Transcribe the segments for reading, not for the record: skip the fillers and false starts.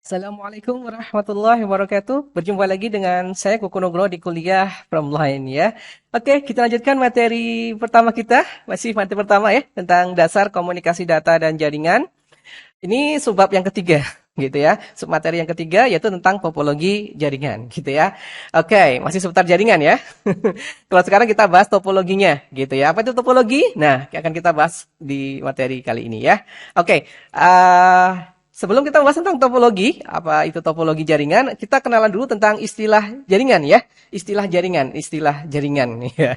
Assalamualaikum warahmatullahi wabarakatuh. Berjumpa lagi dengan saya Koko Nugroho di kuliah Promline ya. Oke, kita lanjutkan materi pertama kita. Masih materi pertama ya, tentang dasar komunikasi data dan jaringan. Ini subbab yang ketiga, gitu ya. Submateri yang ketiga yaitu tentang topologi jaringan, gitu ya. Oke, masih seputar jaringan ya. Kalau sekarang kita bahas topologinya, gitu ya. Apa itu topologi? Nah, akan kita bahas di materi kali ini ya. Oke, sebelum kita bahas tentang topologi, apa itu topologi jaringan, kita kenalan dulu tentang istilah jaringan ya. Istilah jaringan. Ya.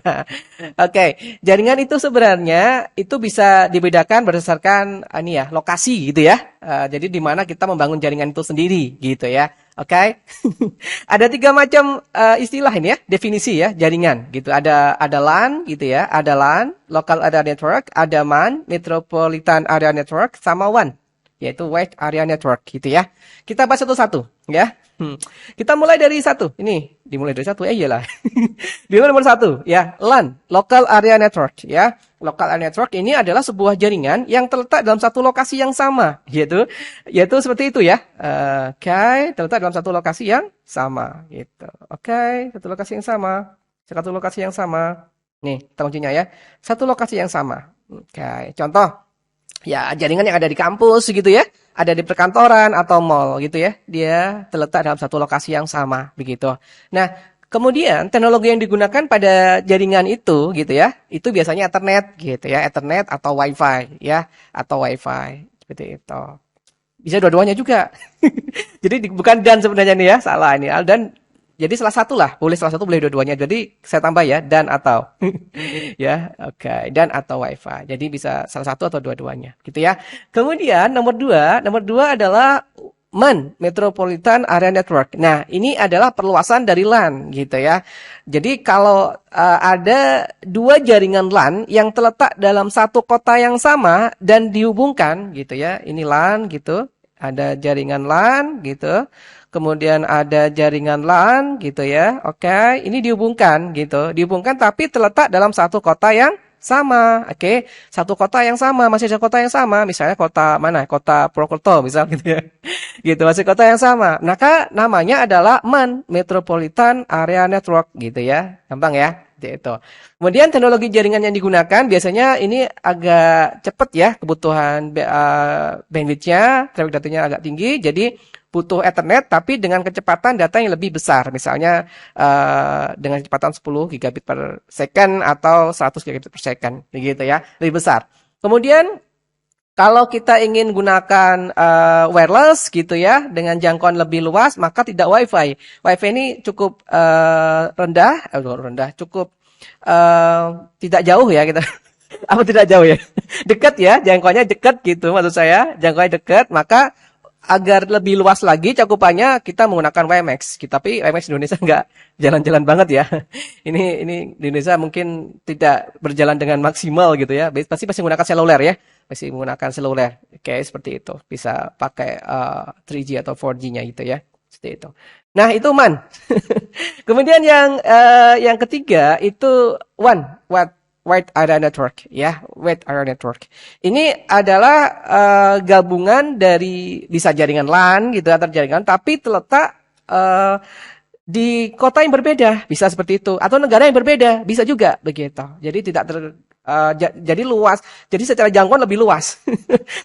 Oke, jaringan itu sebenarnya itu bisa dibedakan berdasarkan ini ya, lokasi gitu ya. Jadi di mana kita membangun jaringan itu sendiri gitu ya. Oke. Ada tiga macam istilah ini ya, definisi ya, jaringan gitu. Ada LAN gitu ya, ada LAN, local area network, ada MAN, metropolitan area network, sama WAN yaitu Wide Area Network gitu ya. Kita bahas satu-satu ya. Kita mulai dari satu. Ini dimulai dari satu. Iyalah. Dimulai nomor satu ya. LAN, Local Area Network ya. Local Area Network ini adalah sebuah jaringan yang terletak dalam satu lokasi yang sama, yaitu seperti itu ya. Oke, terletak dalam satu lokasi yang sama gitu. Oke, satu lokasi yang sama. Satu lokasi yang sama. Nih, kita kuncinya ya. Satu lokasi yang sama. Oke, contoh. Ya, jaringan yang ada di kampus gitu ya, ada di perkantoran atau mall gitu ya. Dia terletak dalam satu lokasi yang sama begitu. Nah, kemudian teknologi yang digunakan pada jaringan itu gitu ya, itu biasanya Ethernet gitu ya, Ethernet atau WiFi ya, atau WiFi seperti itu. Bisa dua-duanya juga. Jadi bukan dan sebenarnya nih ya, salah ini. Dan jadi salah satu lah, boleh salah satu, boleh dua-duanya. Jadi saya tambah ya, dan atau. Ya, oke, dan atau WiFi. Jadi bisa salah satu atau dua-duanya, gitu ya. Kemudian nomor dua adalah MAN, Metropolitan Area Network. Nah, ini adalah perluasan dari LAN, gitu ya. Jadi kalau ada dua jaringan LAN yang terletak dalam satu kota yang sama dan dihubungkan, gitu ya. Ini LAN, gitu. Ada jaringan LAN, gitu. Kemudian ada jaringan LAN gitu ya. Oke, ini dihubungkan gitu. Dihubungkan tapi terletak dalam satu kota yang sama. Oke, satu kota yang sama, masih ada kota yang sama. Misalnya kota mana? Kota Purwokerto misal gitu ya. Gitu, masih kota yang sama. Maka namanya adalah MAN, Metropolitan Area Network gitu ya. Gampang ya. Itu. Kemudian teknologi jaringan yang digunakan biasanya ini agak cepat ya kebutuhan bandwidth-nya, traffic datanya agak tinggi. Jadi butuh Ethernet tapi dengan kecepatan data yang lebih besar. Misalnya dengan kecepatan 10 gigabit per second atau 100 gigabit per second. Begitu ya, lebih besar. Kemudian kalau kita ingin gunakan wireless gitu ya, dengan jangkauan lebih luas, maka tidak WiFi. WiFi ini cukup cukup tidak jauh ya kita. Apa tidak jauh ya? Dekat ya, jangkauannya dekat gitu maksud saya. Jangkauannya dekat, maka agar lebih luas lagi cakupannya kita menggunakan WiMAX. Tapi WiMAX di Indonesia nggak jalan-jalan banget ya. Ini di Indonesia mungkin tidak berjalan dengan maksimal gitu ya. Pasti menggunakan seluler ya. Masih menggunakan seluler. Oke, seperti itu. Bisa pakai 3G atau 4G-nya gitu ya. Seperti itu. Nah, itu MAN. Kemudian yang ketiga itu WAN, Wide Area Network ya, Wide Area Network. Ini adalah gabungan dari bisa jaringan LAN gitu antar jaringan, tapi terletak di kota yang berbeda, bisa seperti itu, atau negara yang berbeda, bisa juga begitu. Jadi tidak jadi luas, jadi secara jangkauan lebih luas.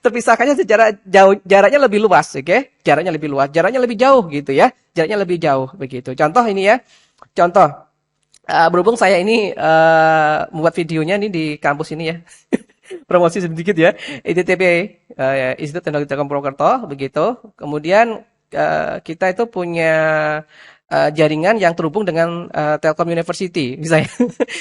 Terpisahkannya secara jauh, jaraknya lebih luas, oke? Jaraknya lebih luas, jaraknya lebih jauh gitu ya, jaraknya lebih jauh begitu. Contoh ini ya, contoh. Berhubung saya ini membuat videonya nih di kampus ini ya. Promosi sedikit ya. ITTP, Institut Teknologi Telkom Purwokerto, begitu. Kemudian kita itu punya jaringan yang terhubung dengan Telkom University, misalnya,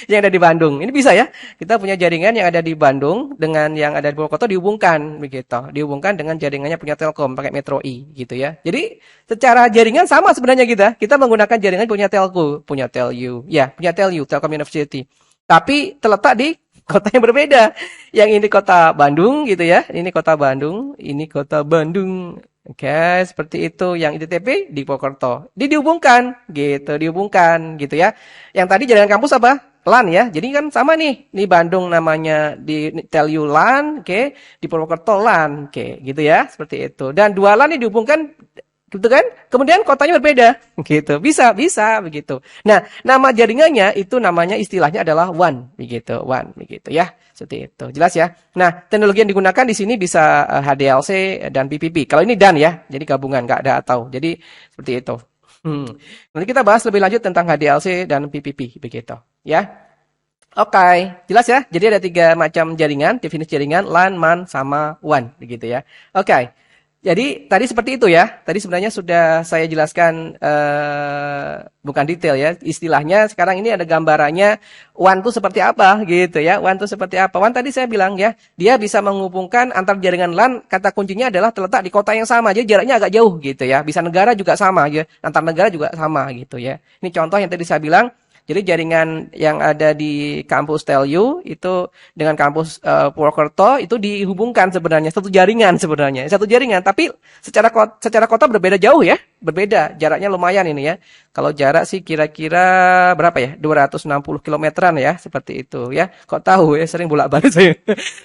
yang ada di Bandung. Ini bisa ya. Kita punya jaringan yang ada di Bandung dengan yang ada di Purwokerto dihubungkan, begitu. Dihubungkan dengan jaringannya punya Telkom pakai Metro I, gitu ya. Jadi secara jaringan sama sebenarnya kita. Kita menggunakan jaringan punya Telco, punya Telu, ya, punya Telu, Telkom University. Tapi terletak di kota yang berbeda. Yang ini kota Bandung, gitu ya. Ini kota Bandung, ini kota Bandung. Oke, seperti itu. Yang ITTP di Purwokerto. Dihubungkan, gitu ya. Yang tadi jaringan kampus apa? LAN ya. Jadi kan sama nih. Ini Bandung namanya di Telu LAN, oke. Di Purwokerto LAN, oke, gitu ya. Seperti itu. Dan dua LAN ini dihubungkan gitu kan? Kemudian kotanya berbeda, gitu. Bisa begitu. Nah, nama jaringannya itu namanya istilahnya adalah WAN, begitu ya. Seperti itu. Jelas ya? Nah, teknologi yang digunakan di sini bisa HDLC dan PPP. Kalau ini DAN ya, jadi gabungan, nggak ada atau. Jadi seperti itu. Nanti kita bahas lebih lanjut tentang HDLC dan PPP, begitu. Ya. Oke, jelas ya? Jadi ada 3 macam jaringan, definisi jaringan, LAN, MAN, sama WAN, begitu ya. Oke. Jadi tadi seperti itu ya. Tadi sebenarnya sudah saya jelaskan bukan detail ya. Istilahnya sekarang ini ada gambarannya WAN itu seperti apa gitu ya. WAN itu seperti apa? WAN tadi saya bilang ya, dia bisa menghubungkan antar jaringan LAN. Kata kuncinya adalah terletak di kota yang sama. Jadi jaraknya agak jauh gitu ya. Bisa negara juga sama ya. Antar negara juga sama gitu ya. Ini contoh yang tadi saya bilang. Jadi jaringan yang ada di kampus Telyu itu dengan kampus Purwokerto itu dihubungkan sebenarnya satu jaringan tapi secara kota berbeda jauh ya, berbeda jaraknya lumayan ini ya. Kalau jarak sih kira-kira berapa ya? 260 kilometeran ya, seperti itu ya. Kok tahu ya, sering bolak-balik saya.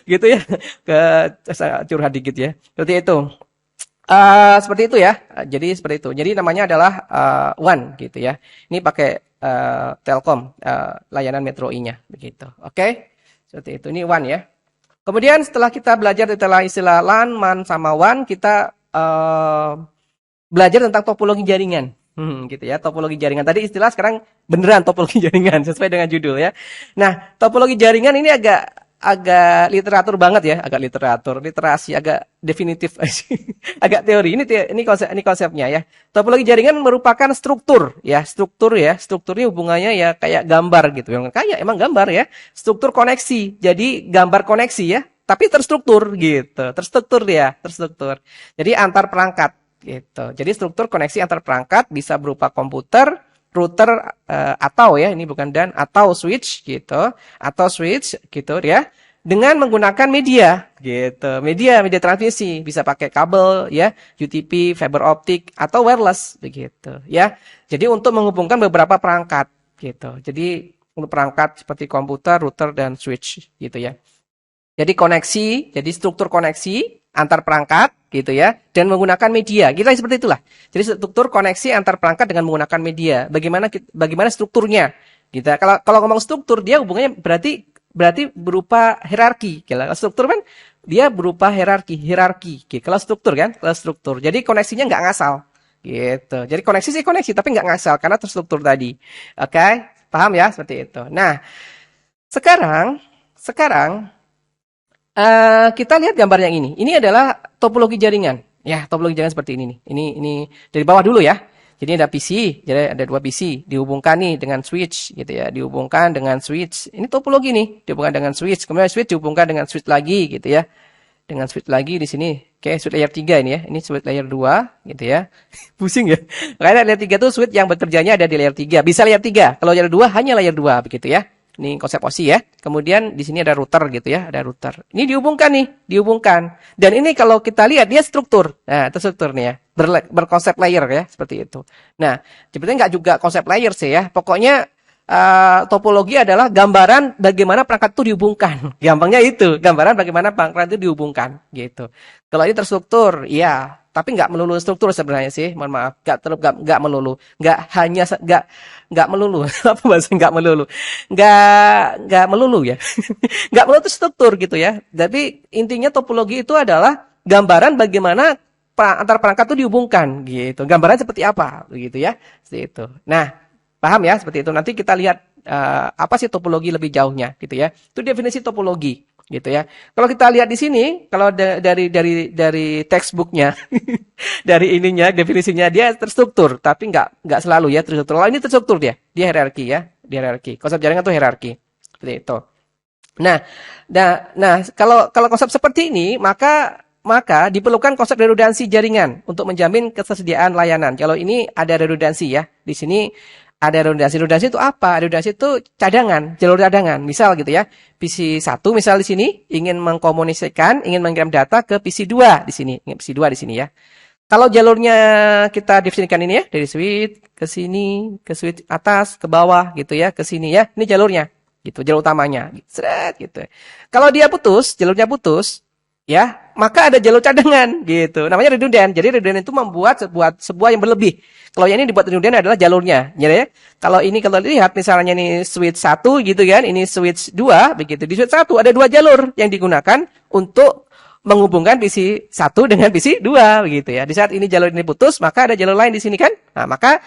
Gitu ya. Ke curhat dikit ya. Seperti itu. Seperti itu ya. Jadi seperti itu. Jadi namanya adalah WAN gitu ya. Ini pakai Telkom layanan Metro I-nya begitu. Oke. Seperti itu. Ini WAN ya. Kemudian setelah kita belajar istilah LAN, MAN sama WAN, kita belajar tentang topologi jaringan. Gitu ya, topologi jaringan. Tadi istilah, sekarang beneran topologi jaringan sesuai dengan judul ya. Nah, topologi jaringan ini agak literatur banget ya, literasi, agak definitif, agak teori. Ini konsepnya ya. Topologi jaringan merupakan struktur ya. Strukturnya hubungannya ya kayak gambar gitu. Kayak emang gambar ya. Struktur koneksi. Jadi gambar koneksi ya, tapi terstruktur gitu. Terstruktur. Jadi antar perangkat gitu. Jadi struktur koneksi antar perangkat bisa berupa komputer, router atau ya, ini bukan dan, atau switch gitu ya, dengan menggunakan media gitu, media transmisi, bisa pakai kabel ya, UTP, fiber optik atau wireless begitu ya. Jadi untuk menghubungkan beberapa perangkat gitu. Jadi untuk perangkat seperti komputer, router dan switch gitu ya. Jadi struktur koneksi antar perangkat gitu ya, dan menggunakan media. Kita seperti itulah. Jadi struktur koneksi antar perangkat dengan menggunakan media. Bagaimana strukturnya? Gitu. Kalau ngomong struktur, dia hubungannya berarti berupa hierarki. Kalau struktur kan dia berupa hierarki. Kalau struktur kan, Jadi koneksinya nggak ngasal. Gitu. Jadi koneksi sih koneksi, tapi nggak ngasal karena terstruktur tadi. Oke, paham ya seperti itu. Nah, sekarang kita lihat gambar yang ini. Ini adalah topologi jaringan. Ya, topologi jaringan seperti ini nih. Ini dari bawah dulu ya. Jadi ada PC, jadi ada 2 PC dihubungkan nih dengan switch gitu ya. Dihubungkan dengan switch. Ini topologi nih, dihubungkan dengan switch. Kemudian switch dihubungkan dengan switch lagi gitu ya. Dengan switch lagi di sini. Oke, switch layer 3 ini ya. Ini switch layer 2 gitu ya. Pusing ya. Karena layer 3 itu switch yang bekerjanya ada di layer 3. Bisa layer 3. Kalau layer 2 hanya layer 2 begitu ya. Ini konsep OSI ya. Kemudian di sini ada router gitu ya, ada router. Ini dihubungkan. Dan ini kalau kita lihat dia struktur. Nah, itu struktur nih ya. Berkonsep layer ya, seperti itu. Nah, sebenarnya nggak juga konsep layer sih ya. Pokoknya topologi adalah gambaran bagaimana perangkat itu dihubungkan. Gampangnya itu, gambaran bagaimana perangkat itu dihubungkan gitu. Kalau ini terstruktur, iya. Tapi nggak melulu struktur sebenarnya sih, mohon maaf, nggak melulu, nggak melulu, apa bahasa nggak melulu, nggak melulu ya, nggak melulu itu struktur gitu ya. Tapi intinya topologi itu adalah gambaran bagaimana antar perangkat itu dihubungkan gitu, gambaran seperti apa begitu ya, seperti itu. Nah, paham ya seperti itu. Nanti kita lihat apa sih topologi lebih jauhnya gitu ya. Itu definisi topologi. Gitu ya. Kalau kita lihat di sini, kalau dari textbooknya, dari ininya definisinya dia terstruktur, tapi nggak selalu ya terstruktur. Kalau ini terstruktur dia hierarki ya, dia hierarki. Konsep jaringan itu hierarki, seperti itu. Nah, kalau konsep seperti ini, maka diperlukan konsep redundansi jaringan untuk menjamin ketersediaan layanan. Kalau ini ada redundansi ya, di sini ada redundansi. Redundansi itu apa? Redundansi itu cadangan, jalur cadangan. Misal gitu ya, PC 1 misal di sini ingin mengirim data ke PC 2 di sini. PC 2 di sini ya. Kalau jalurnya kita definisikan ini ya, dari switch ke sini, ke switch atas, ke bawah gitu ya, ke sini ya. Ini jalurnya gitu, jalur utamanya. Seret gitu. Kalau dia putus, jalurnya putus, ya, maka ada jalur cadangan gitu. Namanya redundant. Jadi redundant itu membuat sebuah yang berlebih. Kalau yang ini dibuat redundant adalah jalurnya, ya. Kalau lihat misalnya ini switch 1 gitu kan, ini switch 2 begitu. Di switch 1 ada 2 jalur yang digunakan untuk menghubungkan PC 1 dengan PC 2 begitu ya. Di saat ini jalur ini putus, maka ada jalur lain di sini kan. Nah, maka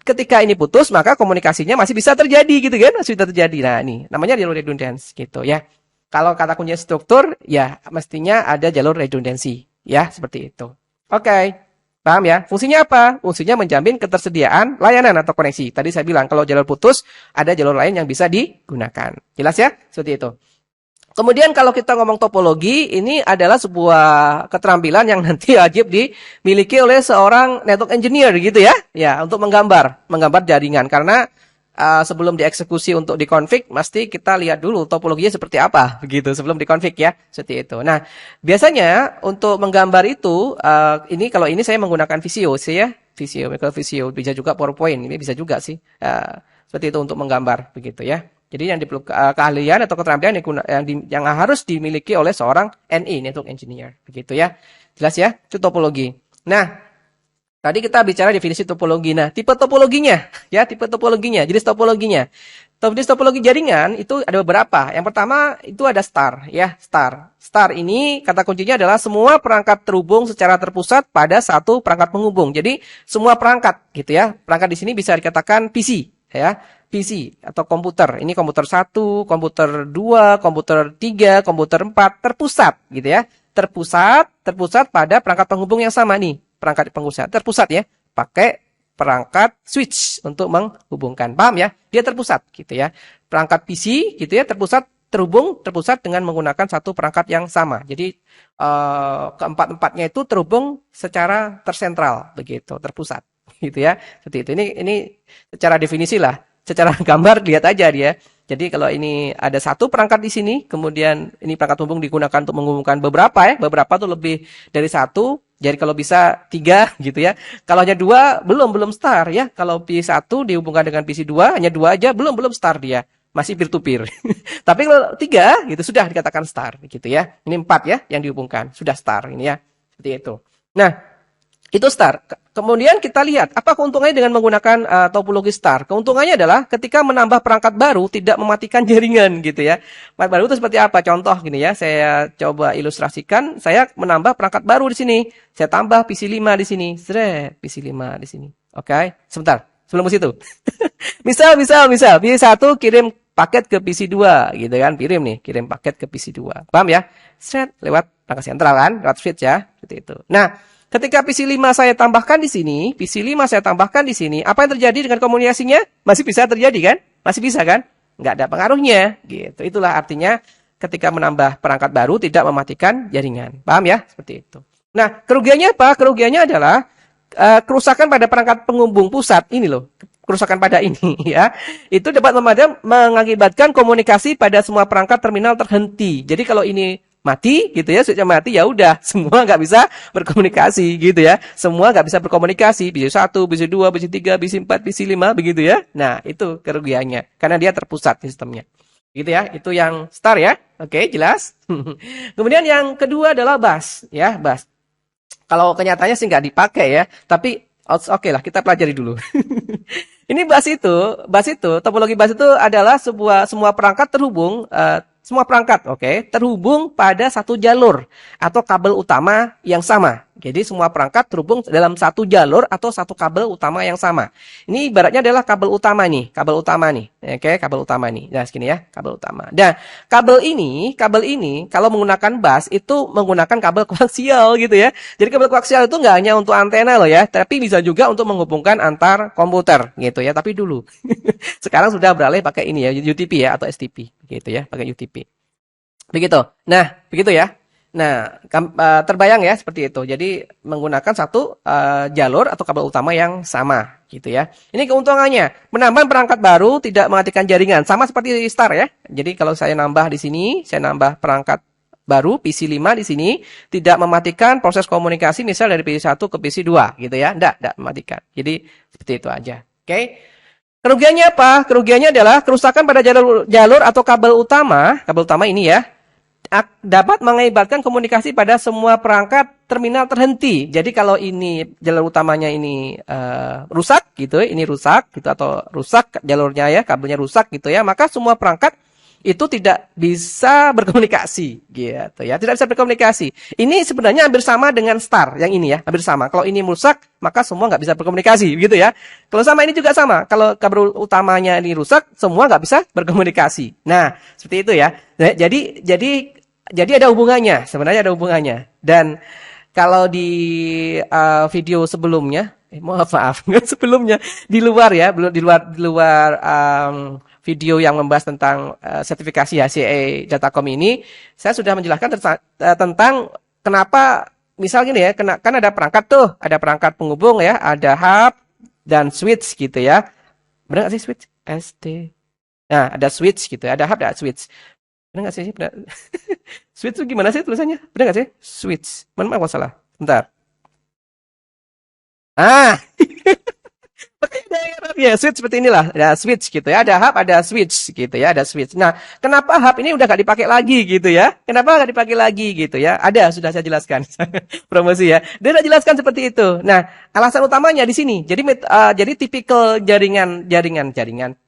ketika ini putus, maka komunikasinya masih bisa terjadi gitu kan, masih bisa terjadi. Nah, ini namanya jalur redundance gitu ya. Kalau kata kunci struktur, ya mestinya ada jalur redundansi. Ya, seperti itu. Oke, paham ya? Fungsinya apa? Fungsinya menjamin ketersediaan layanan atau koneksi. Tadi saya bilang, kalau jalur putus, ada jalur lain yang bisa digunakan. Jelas ya? Seperti itu. Kemudian kalau kita ngomong topologi, ini adalah sebuah keterampilan yang nanti wajib dimiliki oleh seorang network engineer gitu ya. Ya, untuk menggambar jaringan. Karena sebelum dieksekusi untuk dikonfig, mesti kita lihat dulu topologinya seperti apa, begitu sebelum dikonfig ya, seperti itu. Nah, biasanya untuk menggambar itu, ini kalau ini saya menggunakan Visio sih ya, Visio, bisa juga PowerPoint, ini bisa juga sih, seperti itu untuk menggambar, begitu ya. Jadi yang diperlukan keahlian atau keterampilan yang harus dimiliki oleh seorang NE, network engineer, begitu ya. Jelas ya, itu topologi. Nah, tadi kita bicara definisi topologi. Nah, tipe topologinya, ya, tipe topologinya, jenis topologinya. Jenis topologi jaringan itu ada beberapa. Yang pertama itu ada star, ya, star. Star ini kata kuncinya adalah semua perangkat terhubung secara terpusat pada satu perangkat penghubung. Jadi semua perangkat, gitu ya. Perangkat di sini bisa dikatakan PC, ya. PC atau komputer. Ini komputer 1, komputer 2, komputer 3, komputer 4 terpusat, gitu ya. Terpusat pada perangkat penghubung yang sama nih. Perangkat terpusat ya, pakai perangkat switch untuk menghubungkan. Paham ya? Dia terpusat gitu ya. Perangkat PC gitu ya, terpusat dengan menggunakan satu perangkat yang sama. Jadi keempat-empatnya itu terhubung secara tersentral begitu, terpusat gitu ya. Seperti itu. Ini secara definisi lah. Secara gambar lihat aja dia. Jadi kalau ini ada satu perangkat di sini, kemudian ini perangkat hubung digunakan untuk menghubungkan beberapa ya. Beberapa tuh lebih dari satu. Jadi kalau bisa 3 gitu ya. Kalau hanya 2 belum star ya. Kalau PC1 dihubungkan dengan PC2 hanya 2 aja belum star dia. Masih peer to peer. Tapi kalau 3 gitu sudah dikatakan star gitu ya. Ini 4 ya yang dihubungkan, sudah star ini ya. Seperti itu. Nah, itu star. Kemudian kita lihat apa keuntungannya dengan menggunakan topologi star. Keuntungannya adalah ketika menambah perangkat baru tidak mematikan jaringan gitu ya. Perangkat baru itu seperti apa? Contoh gini ya, saya coba ilustrasikan. Saya menambah perangkat baru di sini. Saya tambah PC5 di sini. PC5 di sini. Oke, sebentar. Sebelum ke situ. misal PC1 kirim paket ke PC2 gitu kan. Kirim paket ke PC2. Paham ya? Lewat perangkat sentral kan, lewat switch ya, seperti itu. Nah, ketika PC5 saya tambahkan di sini, apa yang terjadi dengan komunikasinya? Masih bisa terjadi kan? Masih bisa kan? Nggak ada pengaruhnya. Gitu. Itulah artinya ketika menambah perangkat baru tidak mematikan jaringan. Paham ya? Seperti itu. Nah, kerugiannya apa? Kerugiannya adalah kerusakan pada perangkat penghubung pusat. Ini loh, kerusakan pada ini ya. Itu dapat mengakibatkan komunikasi pada semua perangkat terminal terhenti. Jadi kalau ini mati gitu ya, switchnya mati ya udah semua nggak bisa berkomunikasi gitu ya, semua nggak bisa berkomunikasi, PC1, PC2, PC3, PC4, PC5 begitu ya. Nah itu kerugiannya karena dia terpusat sistemnya gitu ya. Itu yang star ya. Oke, jelas. Kemudian yang kedua adalah bus ya, bus. Kalau kenyataannya sih nggak dipakai ya, tapi oke lah kita pelajari dulu. Ini bus itu topologi bus itu adalah semua perangkat terhubung terhubung pada satu jalur atau kabel utama yang sama. Jadi semua perangkat terhubung dalam satu jalur atau satu kabel utama yang sama. Ini ibaratnya adalah kabel utama nih. Oke, kabel utama nih. Nah, segini ya, kabel utama. Dan kabel ini kalau menggunakan bus itu menggunakan kabel koaksial gitu ya. Jadi kabel koaksial itu nggak hanya untuk antena loh ya, tapi bisa juga untuk menghubungkan antar komputer gitu ya. Tapi dulu sekarang sudah beralih pakai ini ya, UTP ya atau STP gitu ya, pakai UTP. Begitu. Nah, begitu ya. Nah, terbayang ya seperti itu. Jadi menggunakan satu jalur atau kabel utama yang sama gitu ya. Ini keuntungannya, menambah perangkat baru tidak mematikan jaringan, sama seperti star ya. Jadi kalau saya nambah di sini, saya nambah perangkat baru PC5 di sini tidak mematikan proses komunikasi misal dari PC1 ke PC2 gitu ya. Enggak mematikan. Jadi seperti itu aja. Oke. Kerugiannya apa? Kerugiannya adalah kerusakan pada jalur atau kabel utama ini ya. dapat mengakibatkan komunikasi pada semua perangkat terminal terhenti. Jadi kalau ini jalur utamanya ini rusak gitu, ini rusak gitu atau rusak jalurnya ya, kabelnya rusak gitu ya, maka semua perangkat itu tidak bisa berkomunikasi gitu ya, tidak bisa berkomunikasi. Ini sebenarnya hampir sama dengan star yang ini ya, hampir sama. Kalau ini rusak, maka semua nggak bisa berkomunikasi gitu ya. Kalau sama ini juga sama, kalau kabel utamanya ini rusak, semua nggak bisa berkomunikasi. Nah, seperti itu ya. Jadi ada hubungannya, sebenarnya ada hubungannya. Dan kalau di video sebelumnya, maaf, sebelumnya di luar ya, belum di luar video yang membahas tentang sertifikasi HCA Datacom ini, saya sudah menjelaskan tentang kenapa misal gini ya, kan ada perangkat tuh, ada perangkat penghubung ya, ada hub dan switch gitu ya. Benar nggak sih switch? ST. Nah, ada switch gitu ya, ada hub, ada switch. Benar nggak sih? Benar. Switch itu gimana sih tulisannya? Benar nggak sih? Switch. Mana kalau salah? Bentar. Ah, ya, switch seperti inilah. Ada switch gitu ya. Ada hub, ada switch gitu ya. Ada switch. Nah, kenapa hub ini udah nggak dipakai lagi gitu ya? Kenapa nggak dipakai lagi gitu ya? Ada, sudah saya jelaskan. Promosi ya. Dia sudah jelaskan seperti itu. Nah, alasan utamanya di sini. Jadi tipikal jaringan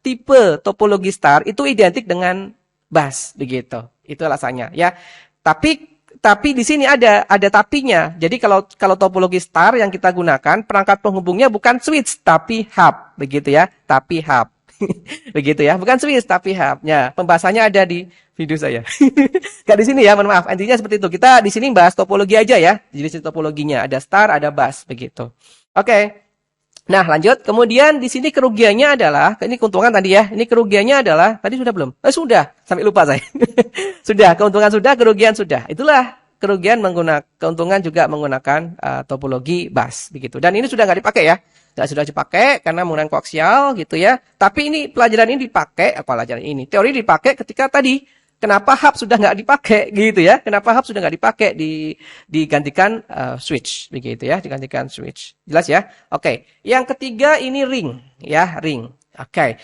tipe topologi star itu identik dengan bus begitu. Itu alasannya ya. Tapi di sini ada tapinya. Jadi kalau topologi star yang kita gunakan, perangkat penghubungnya bukan switch tapi hub, begitu ya. Tapi hub. Begitu ya, bukan switch tapi hub. Ya, pembahasannya ada di video saya. Gak di sini ya, mohon maaf. Intinya seperti itu. Kita di sini bahas topologi aja ya. Jadi topologinya ada star, ada bus, begitu. Oke. Nah, lanjut. Kemudian di sini kerugiannya adalah, ini keuntungan tadi ya. Ini kerugiannya adalah, tadi sudah belum? Sudah. Sampai lupa saya. Sudah, keuntungan sudah, kerugian sudah. Itulah keuntungan juga menggunakan topologi bus begitu. Dan ini sudah nggak dipakai ya. Sudah dipakai karena menggunakan koaksial gitu ya. Tapi ini pelajaran ini dipakai, pelajaran ini teori dipakai ketika tadi kenapa hub sudah nggak dipakai gitu ya. Kenapa hub sudah nggak dipakai digantikan switch begitu ya, digantikan switch. Jelas ya? Oke. Yang ketiga ini ring ya, ring. Oke.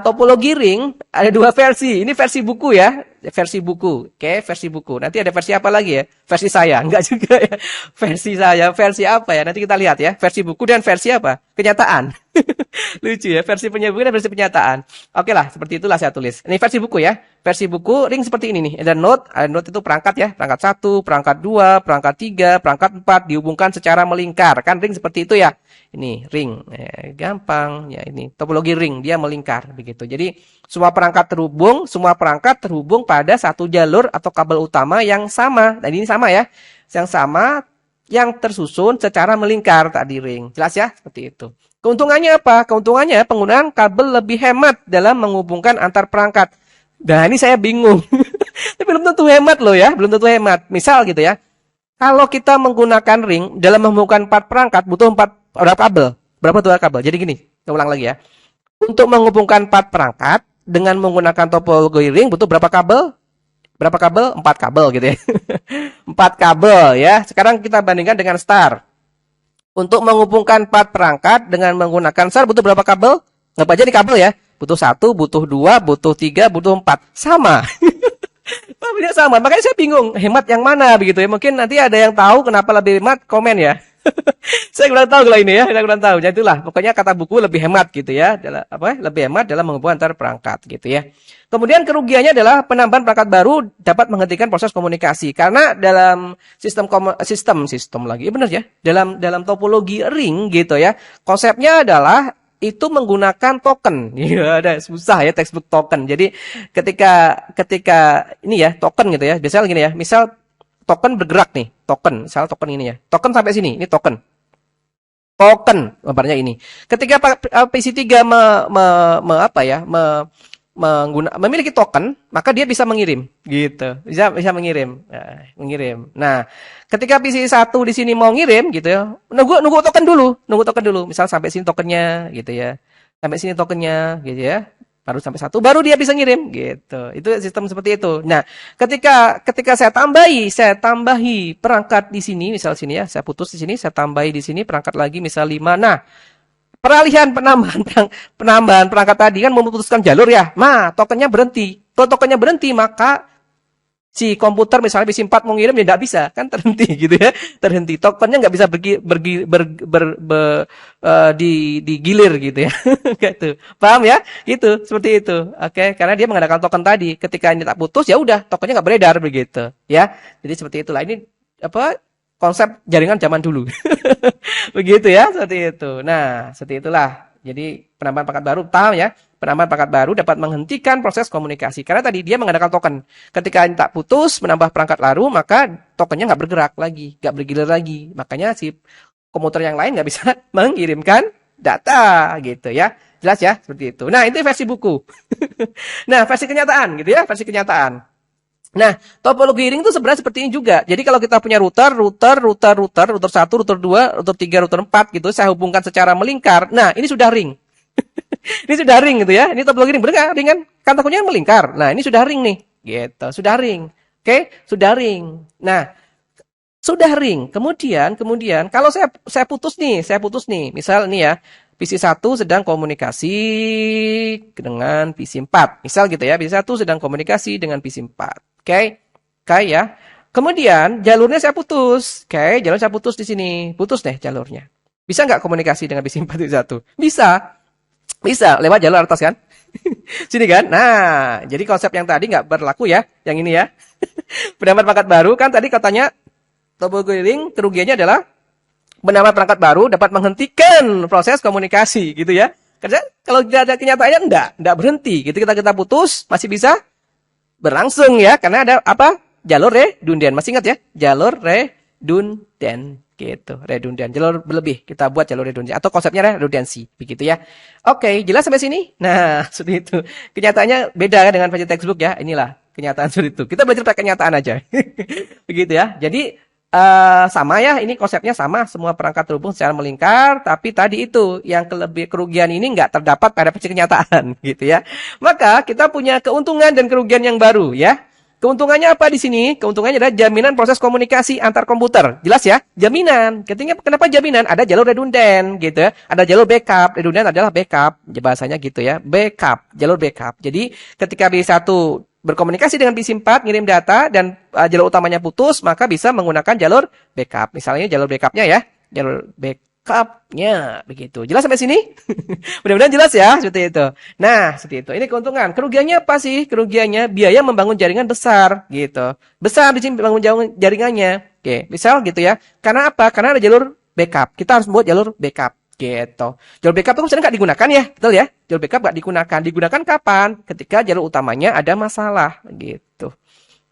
Topologi ring ada dua versi. Ini versi buku ya, versi buku. Oke, versi buku. Nanti ada versi apa lagi ya? Versi saya, enggak juga ya. Versi saya, versi apa ya? Nanti kita lihat ya. Versi buku dan versi apa? Kenyataan. Lucu ya, versi penyebutan dan versi penyataan. Oke lah, seperti itulah saya tulis. Ini versi buku ya. Versi buku ring seperti ini nih. Ada node itu perangkat ya. Perangkat 1, perangkat 2, perangkat 3, perangkat 4 dihubungkan secara melingkar. Kan ring seperti itu ya. Ini ring. Gampang ya, ini topologi ring, dia melingkar begitu. Jadi semua perangkat terhubung pada satu jalur atau kabel utama yang sama. Dan ini sama ya. Yang sama yang tersusun secara melingkar tadi ring. Jelas ya? Seperti itu. Keuntungannya apa? Keuntungannya penggunaan kabel lebih hemat dalam menghubungkan antar perangkat. Nah, ini saya bingung. Tapi belum tentu hemat loh ya, belum tentu hemat. Misal gitu ya. Kalau kita menggunakan ring dalam menghubungkan 4 perangkat butuh 4 kabel. Berapa tuh kabel? Jadi gini, kita ulang lagi ya. Untuk menghubungkan 4 perangkat dengan menggunakan topologi ring butuh berapa kabel? Berapa kabel? 4 kabel gitu ya. 4 kabel ya. Sekarang kita bandingkan dengan star. Untuk menghubungkan 4 perangkat dengan menggunakan star butuh berapa kabel? Nggak aja di kabel ya. Butuh 1, butuh 2, butuh 3, butuh 4. Sama. Kabelnya sama. Makanya saya bingung. Hemat yang mana begitu ya. Mungkin nanti ada yang tahu kenapa lebih hemat. Komen ya. Saya kurang tahu kalau ini ya. Saya kurang tahu. Jadi itulah. Pokoknya kata buku lebih hemat gitu ya. Lebih hemat dalam menghubungkan antar perangkat gitu ya. Kemudian kerugiannya adalah penambahan perangkat baru dapat menghentikan proses komunikasi. Karena dalam sistem lagi. Benar ya. Dalam topologi ring gitu ya. Konsepnya adalah itu menggunakan token. Ya, ada susah ya textbook token. Jadi ketika ini ya token gitu ya. Biasanya gini ya. Misal token bergerak nih, token. Misal token ini ya. Token sampai sini, ini token. Token gambarnya ini. Ketika PC3 memiliki token, maka dia bisa mengirim gitu. Bisa mengirim. Mengirim. Nah, ketika PC1 di sini mau ngirim gitu ya. Nunggu token dulu. Misal sampai sini tokennya gitu ya. Sampai sini tokennya gitu ya. Baru sampai 1 baru dia bisa ngirim gitu. Itu sistem seperti itu. Nah, ketika saya tambahi perangkat di sini, misal sini ya, saya putus di sini, saya tambahi di sini perangkat lagi misal 5. Nah, peralihan penambahan perangkat tadi kan memutuskan jalur ya. Nah, tokennya berhenti. Kalau tokennya berhenti, maka si komputer misalnya PC 4 mau ngirim ya nggak bisa, kan terhenti gitu ya. Terhenti. Tokennya nggak bisa digilir gitu ya. Gitu. Paham ya? Gitu, seperti itu. Oke, karena dia menggunakan token tadi. Ketika ini tak putus ya udah, tokennya nggak beredar begitu, ya. Jadi seperti itulah. Ini apa? Konsep jaringan zaman dulu. Begitu ya, seperti itu. Nah, seperti itulah. Jadi penambahan perangkat baru, paham ya? Penambahan perangkat baru dapat menghentikan proses komunikasi. Karena tadi dia menggunakan token. Ketika ini tak putus, menambah perangkat baru, maka tokennya nggak bergerak lagi, nggak bergilir lagi. Makanya si komputer yang lain nggak bisa mengirimkan data, gitu ya. Jelas ya, seperti itu. Nah, itu versi buku. Nah, versi kenyataan, gitu ya, versi kenyataan. Nah, topologi ring itu sebenarnya seperti ini juga. Jadi kalau kita punya router 1, router 2, router 3, router 4 gitu, saya hubungkan secara melingkar. Nah, ini sudah ring. Ini sudah ring gitu ya. Ini topologi ring. Benar nggak? Ring kan? Kan takutnya melingkar. Nah, ini sudah ring nih. Gitu. Sudah ring. Oke? Sudah ring. Nah, sudah ring. Kemudian kalau saya putus nih. Misal nih ya, PC 1 sedang komunikasi dengan PC 4. Misal gitu ya, PC 1 sedang komunikasi dengan PC 4. Oke? Oke ya. Kemudian jalurnya saya putus. Oke, jalur saya putus di sini. Putus deh jalurnya. Bisa nggak komunikasi dengan PC 4 PC 1? Bisa. Bisa, lewat jalur atas kan? Sini kan? Nah, jadi konsep yang tadi nggak berlaku ya. Yang ini ya. Penambah perangkat baru kan tadi katanya topologi ring kerugiannya adalah menambah perangkat baru dapat menghentikan proses komunikasi gitu ya. Karena kalau tidak ada kenyataannya enggak berhenti. Gitu kita putus masih bisa berlangsung ya karena ada apa? Jalur redundan. Masih ingat ya? Jalur redundan gitu. Redundan, jalur berlebih. Kita buat jalur redundan atau konsepnya redundansi begitu ya. Oke, jelas sampai sini? Nah, seperti itu. Kenyataannya beda kan dengan versi textbook ya. Inilah kenyataan seperti itu. Kita belajar pakai kenyataan aja. Begitu ya. Jadi sama ya, ini konsepnya sama, semua perangkat terhubung secara melingkar, tapi tadi itu yang kerugian ini nggak terdapat pada versi kenyataan, gitu ya. Maka kita punya keuntungan dan kerugian yang baru, ya. Keuntungannya apa di sini? Keuntungannya adalah jaminan proses komunikasi antar komputer. Jelas ya? Jaminan. Kenapa jaminan? Ada jalur redundan, gitu ya. Ada jalur backup. Redundan adalah backup, bahasanya gitu ya. Backup, jalur backup. Jadi ketika B1 berkomunikasi dengan PC 4, ngirim data, dan jalur utamanya putus, maka bisa menggunakan jalur backup. Misalnya jalur backupnya ya, jalur backupnya, begitu. Jelas sampai sini? Mudah-mudahan jelas ya, seperti itu. Nah, seperti itu. Ini keuntungan. Kerugiannya apa sih? Kerugiannya biaya membangun jaringan besar, gitu. Besar di sini membangun jaringannya. Oke, misal gitu ya. Karena apa? Karena ada jalur backup. Kita harus membuat jalur backup. Gitu. Jalur backup itu sebenarnya nggak digunakan ya, betul ya? Jalur backup nggak digunakan. Digunakan kapan? Ketika jalur utamanya ada masalah, gitu.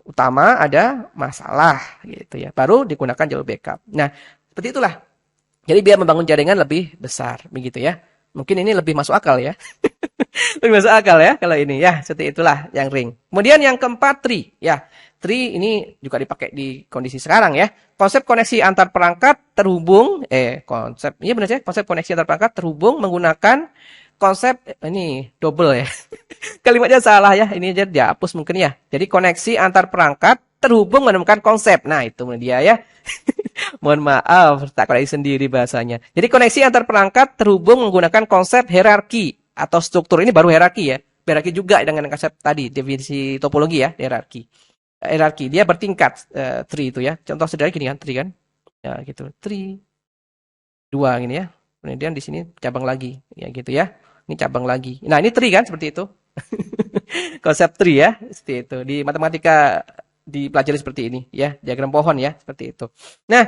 Utama ada masalah, gitu ya. Baru digunakan jalur backup. Nah, seperti itulah. Jadi biar membangun jaringan lebih besar, begitu ya. Mungkin ini lebih masuk akal ya. Lebih masuk akal ya kalau ini ya. Seperti itulah yang ring. Kemudian yang keempat tree ya. Tree ini juga dipakai di kondisi sekarang ya. Konsep koneksi antar perangkat terhubung konsep koneksi antar perangkat terhubung menggunakan konsep ini double ya. Kalimatnya salah ya. Ini aja dihapus mungkin ya. Jadi koneksi antar perangkat terhubung menemukan konsep. Nah, itu dia ya. Mohon maaf, tak koreksi sendiri bahasanya. Jadi koneksi antar perangkat terhubung menggunakan konsep hierarki atau struktur. Ini baru hierarki ya. Hierarki juga dengan konsep tadi, definisi topologi ya, hierarki. Hierarki, dia bertingkat tree itu ya. Contoh sederhana gini kan, tree kan. Ya gitu, tree. 2 gini ya. Kemudian di sini cabang lagi, ya gitu ya. Ini cabang lagi. Nah, ini tree kan seperti itu. Konsep tree ya, seperti itu. Di matematika dipelajari seperti ini ya, diagram pohon ya, seperti itu. Nah,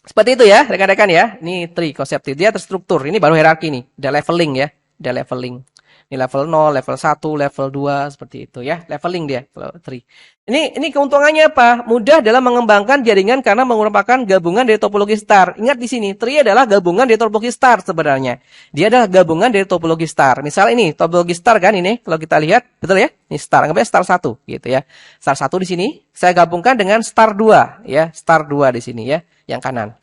seperti itu ya, rekan-rekan ya. Ini tree, konsep tree. Dia terstruktur. Ini baru hierarki nih, ada leveling ya, ada leveling. Ini level 0, level 1, level 2 seperti itu ya, leveling dia, level 3. Ini keuntungannya apa? Mudah dalam mengembangkan jaringan karena merupakan gabungan dari topologi star. Ingat di sini, tree adalah gabungan dari topologi star sebenarnya. Dia adalah gabungan dari topologi star. Misal ini topologi star kan ini, kalau kita lihat, betul ya? Ini star, anggapnya star 1 gitu ya. Star 1 di sini saya gabungkan dengan star 2 ya, star 2 di sini ya, yang kanan.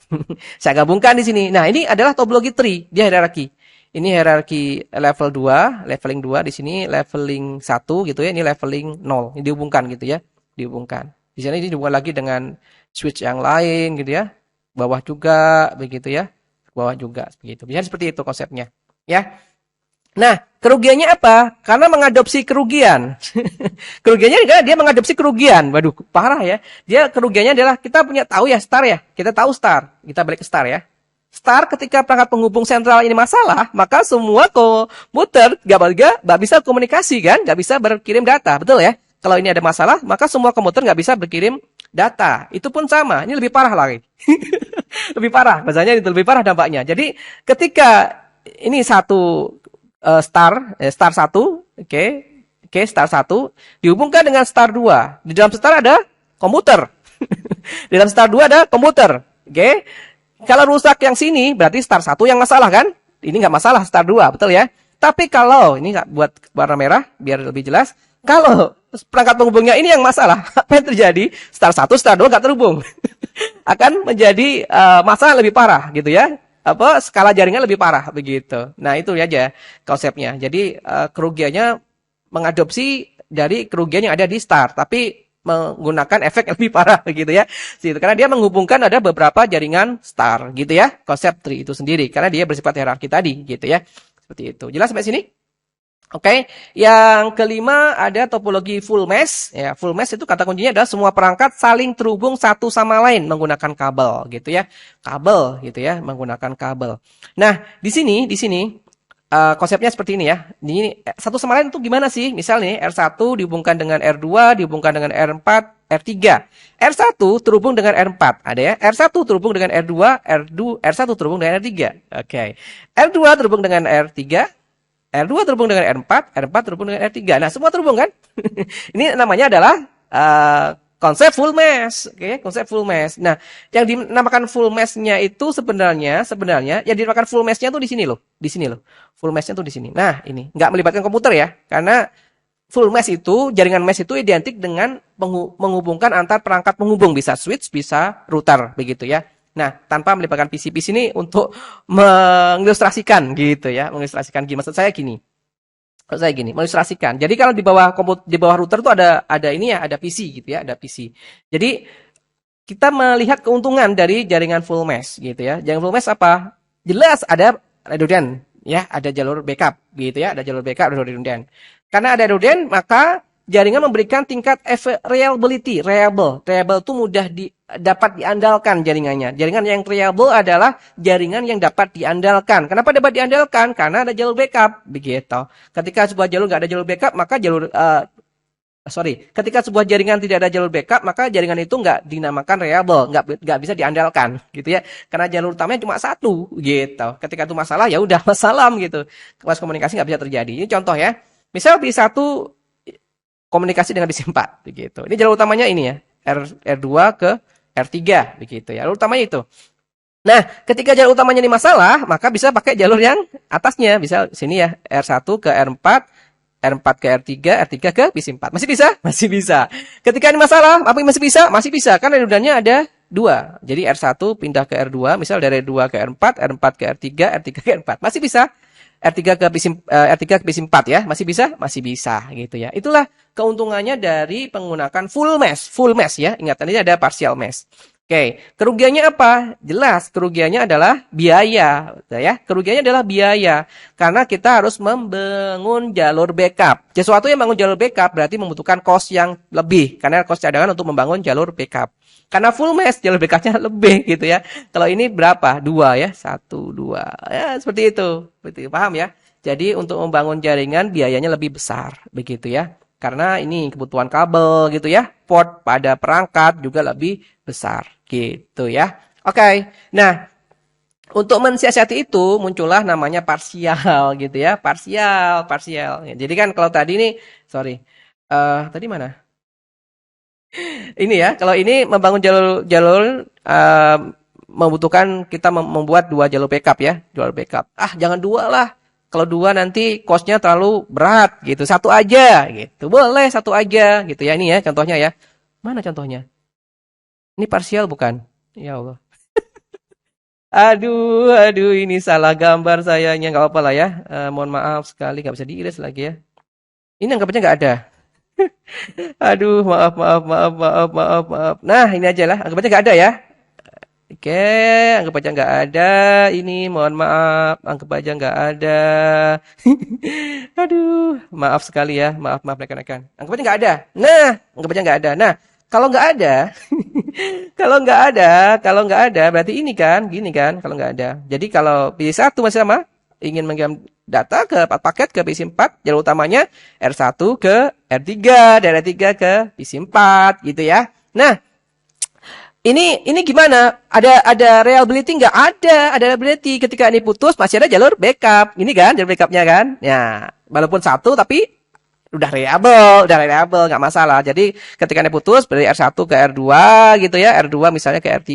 Saya gabungkan di sini. Nah, ini adalah topologi tree, dia hierarki. Ini hierarki level 2, leveling 2 di sini leveling 1 gitu ya, ini leveling 0. Ini dihubungkan gitu ya, dihubungkan. Di sini dihubungkan lagi dengan switch yang lain gitu ya. Bawah juga begitu ya. Bawah juga begitu. Bisa seperti itu konsepnya, ya. Nah, kerugiannya apa? Karena mengadopsi kerugian. Kerugiannya karena dia mengadopsi kerugian. Waduh, parah ya. Dia kerugiannya adalah kita punya tahu ya star ya. Kita tahu star. Kita balik ke star ya. Star ketika perangkat penghubung sentral ini masalah, maka semua komputer nggak bisa komunikasi kan, nggak bisa berkirim data, betul ya? Kalau ini ada masalah, maka semua komputer nggak bisa berkirim data. Itu pun sama. Ini lebih parah lagi. Lebih parah, bahasanya itu lebih parah dampaknya. Jadi ketika ini satu star satu, oke, oke, star satu dihubungkan dengan star 2. Di dalam star ada komputer. Di dalam star 2 ada komputer. Oke. Kalau rusak yang sini berarti star satu yang masalah kan? Ini nggak masalah star 2, betul ya? Tapi kalau ini nggak buat warna merah biar lebih jelas, kalau perangkat penghubungnya ini yang masalah, apa yang terjadi? Star satu, star 2 nggak terhubung. Akan menjadi masalah lebih parah gitu ya. Apa skala jaringan lebih parah begitu. Nah, itu aja konsepnya. Jadi kerugiannya mengadopsi dari kerugian yang ada di star, tapi menggunakan efek yang lebih parah begitu ya. Gitu. Karena dia menghubungkan ada beberapa jaringan star gitu ya. Konsep tree itu sendiri karena dia bersifat hierarki tadi gitu ya. Seperti itu. Jelas sampai sini? Oke, yang kelima ada topologi full mesh. Ya, full mesh itu kata kuncinya adalah semua perangkat saling terhubung satu sama lain menggunakan kabel, gitu ya. Kabel, gitu ya, menggunakan kabel. Nah, di sini konsepnya seperti ini ya. Ini satu sama lain itu gimana sih? Misal nih R1 dihubungkan dengan R2, dihubungkan dengan R4, R3. R1 terhubung dengan R4, ada ya. R1 terhubung dengan R2, R1 terhubung dengan R3. Oke. R2 terhubung dengan R3. R2 terhubung dengan R4, R4 terhubung dengan R3. Nah, semua terhubung kan? Ini namanya adalah konsep full mesh, oke, konsep full mesh. Nah, yang dinamakan full mesh-nya itu sebenarnya yang dinamakan full mesh-nya tuh di sini loh. Full mesh-nya tuh di sini. Nah, ini nggak melibatkan komputer ya, karena full mesh itu, jaringan mesh itu identik dengan menghubungkan antar perangkat penghubung, bisa switch, bisa router, begitu ya. Nah, tanpa melibatkan PC. PC ini untuk mengilustrasikan gitu ya, mengilustrasikan gini. Maksud saya gini. Mengilustrasikan. Jadi kalau di bawah router tuh ada ini ya, ada PC gitu ya, ada PC. Jadi kita melihat keuntungan dari jaringan full mesh gitu ya. Jaringan full mesh apa? Jelas ada redundant ya, ada jalur backup gitu ya, ada jalur backup, ada redundant. Karena ada redundant, maka jaringan memberikan tingkat reliability, reliable. Reliable itu mudah dapat diandalkan jaringannya. Jaringan yang reliable adalah jaringan yang dapat diandalkan. Kenapa dapat diandalkan? Karena ada jalur backup, begitu. Ketika sebuah jalur nggak ada jalur backup, maka ketika sebuah jaringan tidak ada jalur backup, maka jaringan itu nggak dinamakan reliable, nggak bisa diandalkan, gitu ya. Karena jalur utamanya cuma satu, gitu. Ketika itu masalah, ya udah masalah, gitu. Kelas komunikasi nggak bisa terjadi. Ini contoh ya. Misal di satu komunikasi dengan bisi 4, begitu. Ini jalur utamanya ini ya, R2 ke R3, begitu ya. Jalur utamanya itu. Nah, ketika jalur utamanya ini masalah, maka bisa pakai jalur yang atasnya. Bisa sini ya, R1 ke R4, R4 ke R3, R3 ke bisi 4. Masih bisa? Masih bisa. Ketika ini masalah, apa yang masih bisa? Masih bisa. Kan redundannya ada 2. Jadi R1 pindah ke R2, misal dari R2 ke R4, R4 ke R3, R3 ke R4. Masih bisa. R3 ke bisi 4 ya. Masih bisa? Masih bisa gitu ya. Itulah keuntungannya dari penggunakan full mesh ya. Ingat, tadi ada partial mesh. Oke, kerugiannya apa? Jelas, kerugiannya adalah biaya, ya. Kerugiannya adalah biaya karena kita harus membangun jalur backup. Sesuatu yang membangun jalur backup berarti membutuhkan cost yang lebih karena cost cadangan untuk membangun jalur backup. Karena full mesh jalur backupnya lebih gitu ya. Kalau ini berapa? 2 ya, 1, 2. Ya, seperti itu. Betul, paham ya? Jadi untuk membangun jaringan biayanya lebih besar, begitu ya. Karena ini kebutuhan kabel gitu ya. Port pada perangkat juga lebih besar gitu ya. Oke. Nah, untuk mensiasati itu muncullah namanya parsial gitu ya. Parsial. Jadi kan kalau tadi nih, sorry. Tadi mana? Ini ya, kalau ini membangun jalur membutuhkan kita membuat 2 jalur backup ya, jalur backup. Ah, jangan 2 lah. Kalau 2 nanti cost-nya terlalu berat gitu. 1 aja gitu. Boleh 1 aja gitu ya. Ini ya contohnya ya. Mana contohnya? Ini parsial bukan? Ya Allah. Aduh, ini salah gambar sayanya. Nggak apa-apa lah ya. Mohon maaf sekali, nggak bisa diiris lagi ya. Ini anggapannya nggak ada. Aduh, maaf. Nah, ini aja lah. Anggapannya nggak ada ya. Oke, anggap aja nggak ada. Ini mohon maaf, anggap aja nggak ada. Aduh, maaf sekali ya, maaf rekan-rekan. Anggap aja nggak ada. Nah, anggap aja nggak ada. Nah, kalau nggak ada, kalau nggak ada, berarti ini kan, gini kan, kalau nggak ada. Jadi kalau pilih satu masih sama, ingin mengirim data ke paket ke PC4, jalur utamanya R1 ke R3, dari R3 ke PC4, gitu ya. Nah, ini gimana? Ada reliability nggak? Ada reliability. Ketika ini putus masih ada jalur backup. Ini kan jalur backupnya kan? Ya, walaupun satu tapi udah reliable, nggak masalah. Jadi ketika ini putus dari R1 ke R2 gitu ya, R2 misalnya ke R3,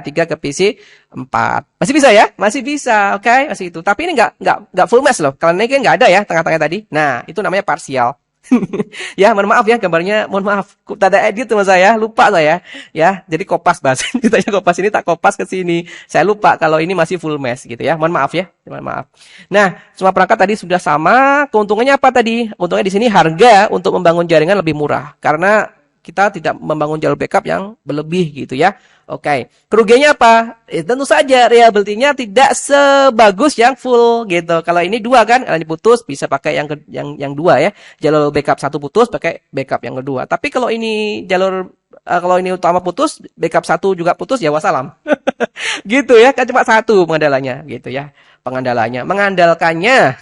R3 ke PC 4. Masih bisa ya? Masih bisa, oke? Okay? Masih itu. Tapi ini nggak full mesh loh. Kalau ini kan nggak ada ya tengah-tengah tadi. Nah, itu namanya partial. Ya, mohon maaf ya gambarnya, mohon maaf. Tak ada edit sama saya, lupa saya. Ya, jadi kopas bahasa ditanya kopas ini tak kopas ke sini. Saya lupa kalau ini masih full mesh gitu ya. Mohon maaf ya, mohon maaf. Nah, semua perangkat tadi sudah sama. Keuntungannya apa tadi? Untungnya di sini harga untuk membangun jaringan lebih murah karena kita tidak membangun jalur backup yang berlebih gitu ya. Oke, kerugiannya apa? Tentu saja reliability-nya tidak sebagus yang full gitu. Kalau ini dua kan, kalau ini putus bisa pakai yang dua ya. Jalur backup satu putus pakai backup yang kedua. Tapi kalau ini kalau ini utama putus, backup satu juga putus ya wassalam. Gitu ya, kan cuma satu pengandalanya gitu ya. Mengandalkannya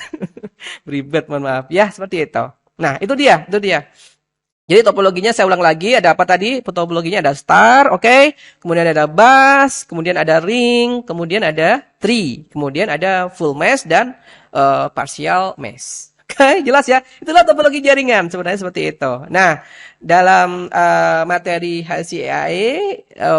ribet mohon maaf ya, seperti itu. Nah, itu dia. Jadi topologinya saya ulang lagi, ada apa tadi? Topologinya ada star, oke. Kemudian ada bus, kemudian ada ring, kemudian ada tree, kemudian ada full mesh dan partial mesh. Oke, jelas ya. Itulah topologi jaringan sebenarnya seperti itu. Nah, dalam materi HCI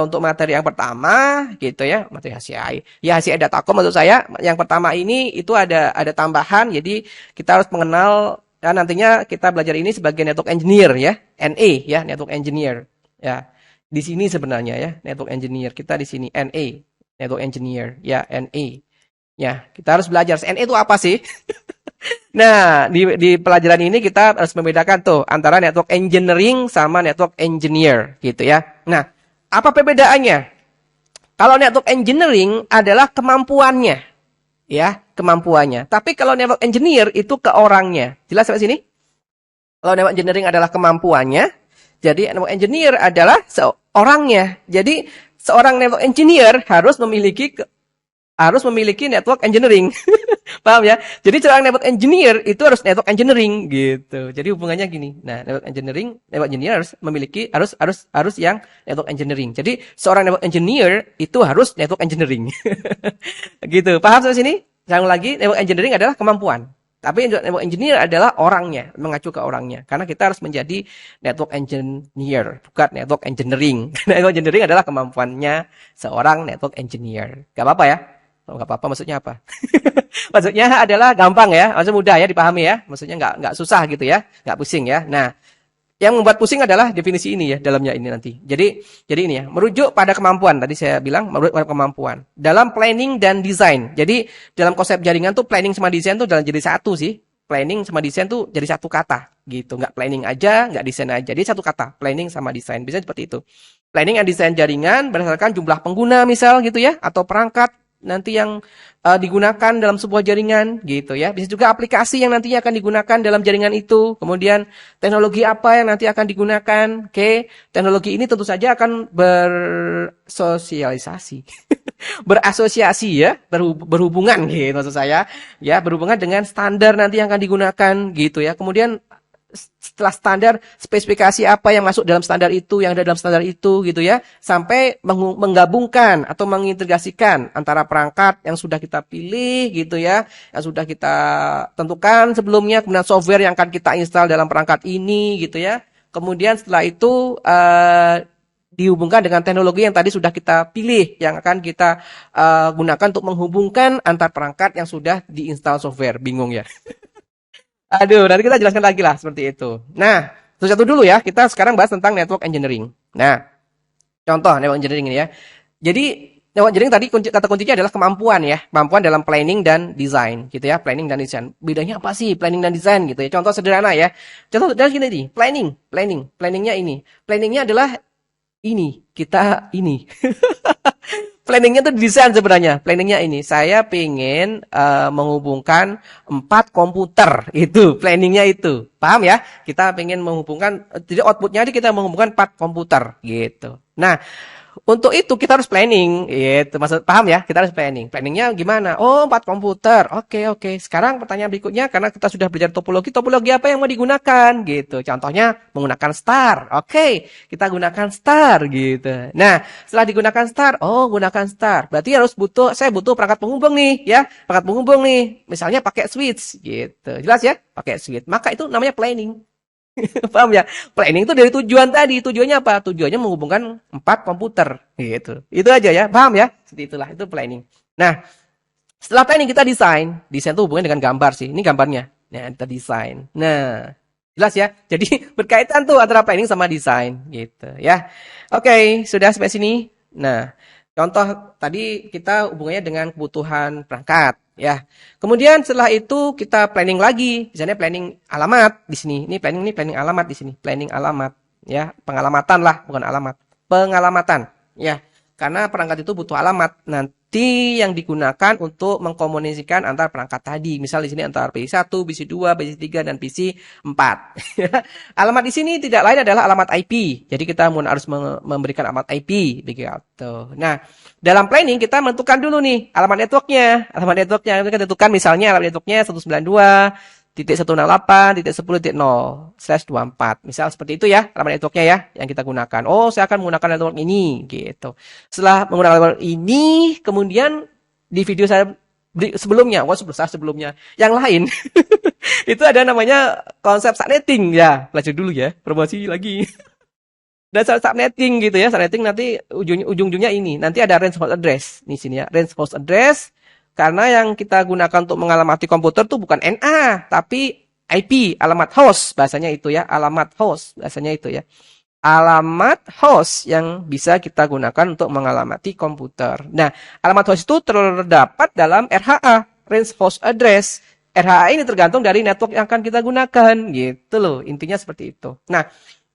untuk materi yang pertama gitu ya, materi HCI. Ya HCI Datacom maksud saya, yang pertama ini itu ada tambahan, jadi kita harus mengenal. Dan nantinya kita belajar ini sebagai network engineer ya, NE ya, network engineer. Ya. Di sini sebenarnya ya, network engineer. Kita di sini NE, network engineer ya, NE. Ya, kita harus belajar NE itu apa sih? Nah, di pelajaran ini kita harus membedakan tuh antara network engineering sama network engineer gitu ya. Nah, apa perbedaannya? Kalau network engineering adalah kemampuannya. Ya, kemampuannya. Tapi kalau network engineer itu ke orangnya. Jelas sampai sini? Kalau network engineering adalah kemampuannya, jadi network engineer adalah seorangnya. Jadi seorang network engineer harus memiliki network engineering. Paham ya? Jadi seorang network engineer itu harus network engineering gitu. Jadi hubungannya gini. Nah, network engineer harus memiliki harus yang network engineering. Jadi seorang network engineer itu harus network engineering. Gitu. Paham sampai sini? Saya ulang lagi, network engineering adalah kemampuan. Tapi network engineer adalah orangnya, mengacu ke orangnya. Karena kita harus menjadi network engineer, bukan network engineering. Network engineering adalah kemampuannya seorang network engineer. Gak apa-apa ya? Oh, gak apa-apa maksudnya apa? Maksudnya adalah gampang ya, maksudnya mudah ya dipahami ya. Maksudnya nggak susah gitu ya, nggak pusing ya. Nah, yang membuat pusing adalah definisi ini ya, dalamnya ini nanti. Jadi ini ya, merujuk pada kemampuan. Tadi saya bilang merujuk pada kemampuan. Dalam planning dan desain. Jadi dalam konsep jaringan tuh planning sama desain tuh dalam jadi satu sih. Planning sama desain tuh jadi satu kata gitu. Nggak planning aja, nggak desain aja. Jadi satu kata, planning sama desain. Bisa seperti itu. Planning dan desain jaringan berdasarkan jumlah pengguna misal gitu ya, atau perangkat nanti yang digunakan dalam sebuah jaringan gitu ya. Bisa juga aplikasi yang nantinya akan digunakan dalam jaringan itu. Kemudian teknologi apa yang nanti akan digunakan. Oke, teknologi ini tentu saja akan bersosialisasi. Berasosiasi ya, berhubungan gitu maksud saya. Ya, berhubungan dengan standar nanti yang akan digunakan gitu ya. Kemudian setelah standar, spesifikasi apa yang masuk dalam standar itu, yang ada dalam standar itu gitu ya, sampai menggabungkan atau mengintegrasikan antara perangkat yang sudah kita pilih gitu ya, yang sudah kita tentukan sebelumnya, kemudian software yang akan kita install dalam perangkat ini gitu ya. Kemudian setelah itu dihubungkan dengan teknologi yang tadi sudah kita pilih, yang akan kita gunakan untuk menghubungkan antar perangkat yang sudah diinstal software. Bingung ya? Aduh, nanti kita jelaskan lagi lah seperti itu. Nah, satu dulu ya. Kita sekarang bahas tentang network engineering. Nah, contoh network engineering ini ya. Jadi, network engineering tadi kata kuncinya adalah kemampuan ya. Kemampuan dalam planning dan design gitu ya. Planning dan design. Bedanya apa sih planning dan design gitu ya. Contoh sederhana ya. Contoh sederhana gini nih. Planning. Planningnya ini. Planningnya adalah ini. Kita ini. Planningnya tuh desain sebenarnya. Planningnya ini, saya pengen menghubungkan 4 komputer. Itu planningnya itu. Paham ya? Kita pengen menghubungkan, jadi outputnya kita menghubungkan 4 komputer gitu. Nah, untuk itu kita harus planning, gitu. Maksud paham ya? Kita harus planning. Planningnya gimana? Oh, 4 komputer. Oke, oke. Sekarang pertanyaan berikutnya, karena kita sudah belajar topologi, topologi apa yang mau digunakan? Gitu. Contohnya menggunakan star. Oke, kita gunakan star gitu. Nah, setelah digunakan star, oh gunakan star. Berarti saya butuh perangkat penghubung nih, ya. Perangkat penghubung nih. Misalnya pakai switch, gitu. Jelas ya? Pakai switch. Maka itu namanya planning. Paham ya? Planning itu dari tujuan tadi. Tujuannya apa? Tujuannya menghubungkan 4 komputer. Gitu. Itu aja ya. Paham ya? Seperti itulah. Itu planning. Nah, setelah planning kita desain. Desain itu hubungannya dengan gambar sih. Ini gambarnya. Nah, kita desain. Nah, jelas ya? Jadi berkaitan tuh antara planning sama desain. Gitu ya. Oke, sudah sampai sini. Nah, contoh tadi kita hubungannya dengan kebutuhan perangkat. Ya, kemudian setelah itu kita planning lagi, misalnya planning alamat di sini. Ini planning alamat di sini, planning alamat, ya, pengalamatan lah, bukan alamat, pengalamatan, ya. Karena perangkat itu butuh alamat nanti yang digunakan untuk mengkomunikasikan antar perangkat tadi. Misal di sini antara PC1, PC2, PC3 dan PC4. Alamat di sini tidak lain adalah alamat IP. Jadi kita harus memberikan alamat IP begitu. Nah, dalam planning kita menentukan dulu nih alamat networknya. Alamat networknya kita tentukan misalnya alamat networknya 192.168.10/24. Misal seperti itu ya alamat networknya ya yang kita gunakan. Oh, saya akan menggunakan network ini gitu. Setelah menggunakan network ini, kemudian di video saya sebelumnya, sebelumnya yang lain itu ada namanya konsep subnetting ya. Belajar dulu ya, promosi lagi. Dan subnetting gitu ya, subnetting nanti ujung-ujungnya ini. Nanti ada range host address di sini ya, range host address. Karena yang kita gunakan untuk mengalamati komputer tuh bukan NA, tapi IP, alamat host bahasanya itu ya, alamat host bahasanya itu ya. Alamat host yang bisa kita gunakan untuk mengalamati komputer. Nah, alamat host itu terdapat dalam RHA, range host address. RHA ini tergantung dari network yang akan kita gunakan, gitu loh. Intinya seperti itu. Nah,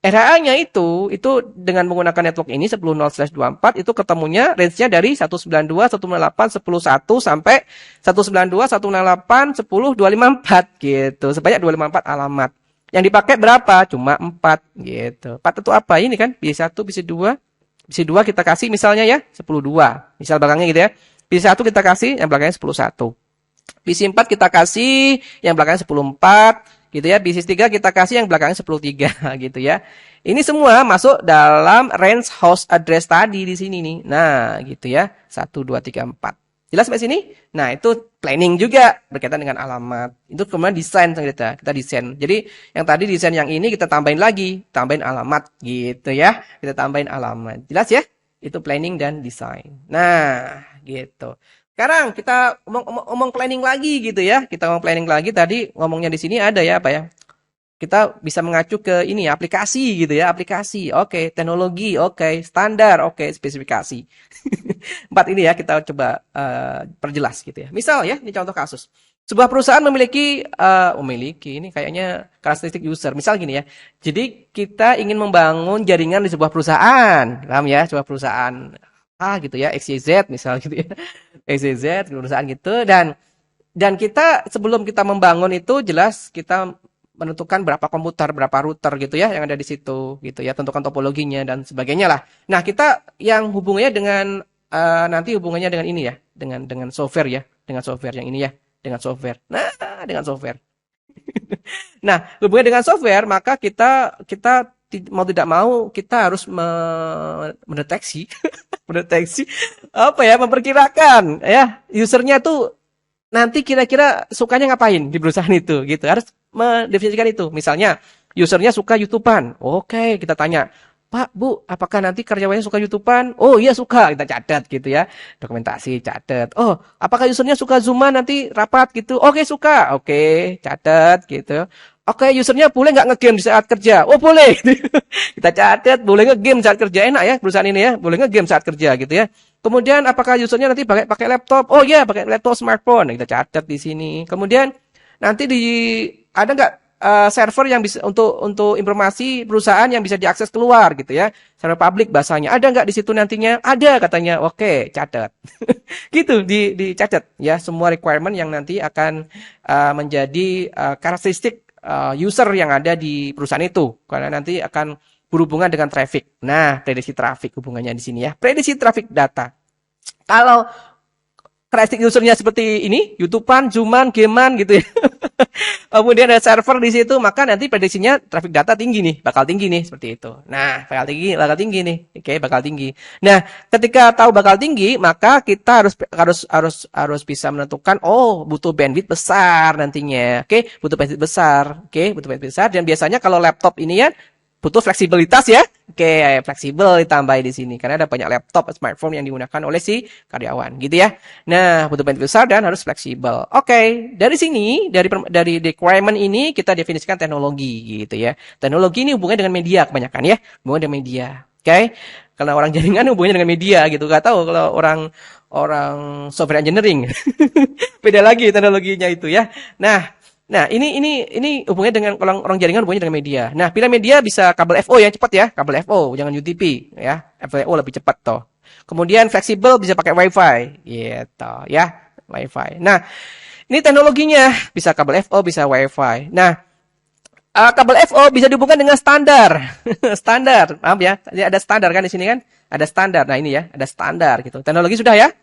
RHA-nya itu dengan menggunakan network ini 10.0/24 itu ketemunya range-nya dari 192.168.10.1 sampai 192.168.10.254 gitu. Sebanyak 254 alamat. Yang dipakai berapa? Cuma 4 gitu. 4 itu apa? Ini kan PC1, PC2. PC2 kita kasih misalnya ya 10.2. Misal belakangnya gitu ya. PC1 kita kasih yang belakangnya 10.1. PC4 kita kasih yang belakangnya 10.4 gitu ya. PC3 kita kasih yang belakangnya 10.3 gitu ya. Ini semua masuk dalam range host address tadi di sini nih. Nah, gitu ya. 1 2 3 4. Jelas sampai sini? Nah, itu planning juga berkaitan dengan alamat. Itu kemudian desain kita desain. Jadi, yang tadi desain yang ini kita tambahin lagi, tambahin alamat gitu ya. Kita tambahin alamat. Jelas ya? Itu planning dan desain. Nah, gitu. Sekarang kita ngomong planning lagi gitu ya. Kita ngomong planning lagi tadi ngomongnya di sini ada ya apa ya? Kita bisa mengacu ke ini ya, aplikasi gitu ya, aplikasi. Oke, teknologi, oke, standar, oke, spesifikasi. 4 ini ya kita coba perjelas gitu ya. Misal ya, ini contoh kasus. Sebuah perusahaan memiliki ini kayaknya karakteristik user. Misal gini ya. Jadi kita ingin membangun jaringan di sebuah perusahaan. Paham ya? Sebuah perusahaan gitu ya, XYZ misal gitu ya. XYZ perusahaan gitu dan kita sebelum kita membangun itu jelas kita menentukan berapa komputer, berapa router gitu ya yang ada di situ gitu ya, tentukan topologinya dan sebagainya lah. Nah, kita yang hubungannya dengan nanti hubungannya dengan ini ya, dengan software ya, dengan software yang ini ya, dengan software. Nah, dengan software. Nah, hubungannya dengan software, maka kita mau tidak mau kita harus mendeteksi apa ya, memperkirakan ya usernya tuh nanti kira-kira sukanya ngapain di perusahaan itu gitu. Harus mendefinisikan itu. Misalnya usernya suka YouTubean. Oke, kita tanya, Pak, Bu, apakah nanti karyawannya suka YouTubean? Oh iya suka, kita catat gitu ya. Dokumentasi, catat. Oh, apakah usernya suka Zooman nanti rapat gitu? Oke, suka. Oke, catat gitu. Oke, usernya boleh nggak ngegame di saat kerja? Oh, boleh. Kita catat, boleh ngegame saat kerja. Enak ya perusahaan ini ya, boleh ngegame saat kerja gitu ya. Kemudian apakah usernya nanti pakai laptop? Oh iya, pakai laptop smartphone. Kita catat di sini. Kemudian nanti ada nggak server yang bisa untuk informasi perusahaan yang bisa diakses keluar gitu ya. Server publik bahasanya. Ada nggak di situ nantinya? Ada katanya. Oke, catat. Gitu dicatat ya semua requirement yang nanti akan menjadi karakteristik user yang ada di perusahaan itu. Karena nanti akan berhubungan dengan traffic. Nah, prediksi traffic hubungannya di sini ya. Prediksi traffic data. Kalau karakteristik usernya seperti ini, YouTubean, Zooman, Gamean gitu ya. Kemudian ada server di situ, maka nanti prediksinya traffic data tinggi nih, bakal tinggi nih seperti itu. Nah, bakal tinggi nih. Oke, bakal tinggi. Nah, ketika tahu bakal tinggi, maka kita harus bisa menentukan butuh bandwidth besar nantinya. Oke, butuh bandwidth besar. Oke, butuh bandwidth besar dan biasanya kalau laptop ini ya butuh fleksibilitas ya. Oke, fleksibel ditambah di sini karena ada banyak laptop, smartphone yang digunakan oleh si karyawan, gitu ya. Nah, butuh bandwidth besar dan harus fleksibel. Oke, dari sini dari requirement ini kita definisikan teknologi, gitu ya. Teknologi ini hubungannya dengan media kebanyakan ya, hubungannya dengan media. Oke, kalau orang jaringan hubungannya dengan media gitu. Gak tahu kalau orang software engineering, beda lagi teknologinya itu ya. Nah, ini hubungannya dengan orang jaringan hubungannya dengan media. Nah, pilih media bisa kabel FO ya, cepat ya, kabel FO, jangan UTP ya. FO lebih cepat toh. Kemudian fleksibel bisa pakai WiFi gitu ya, WiFi. Nah, ini teknologinya bisa kabel FO, bisa WiFi. Nah, kabel FO bisa dihubungkan dengan standar. Standar, paham ya? Ada standar kan di sini kan? Ada standar. Nah, ini ya, ada standar gitu. Teknologi sudah ya?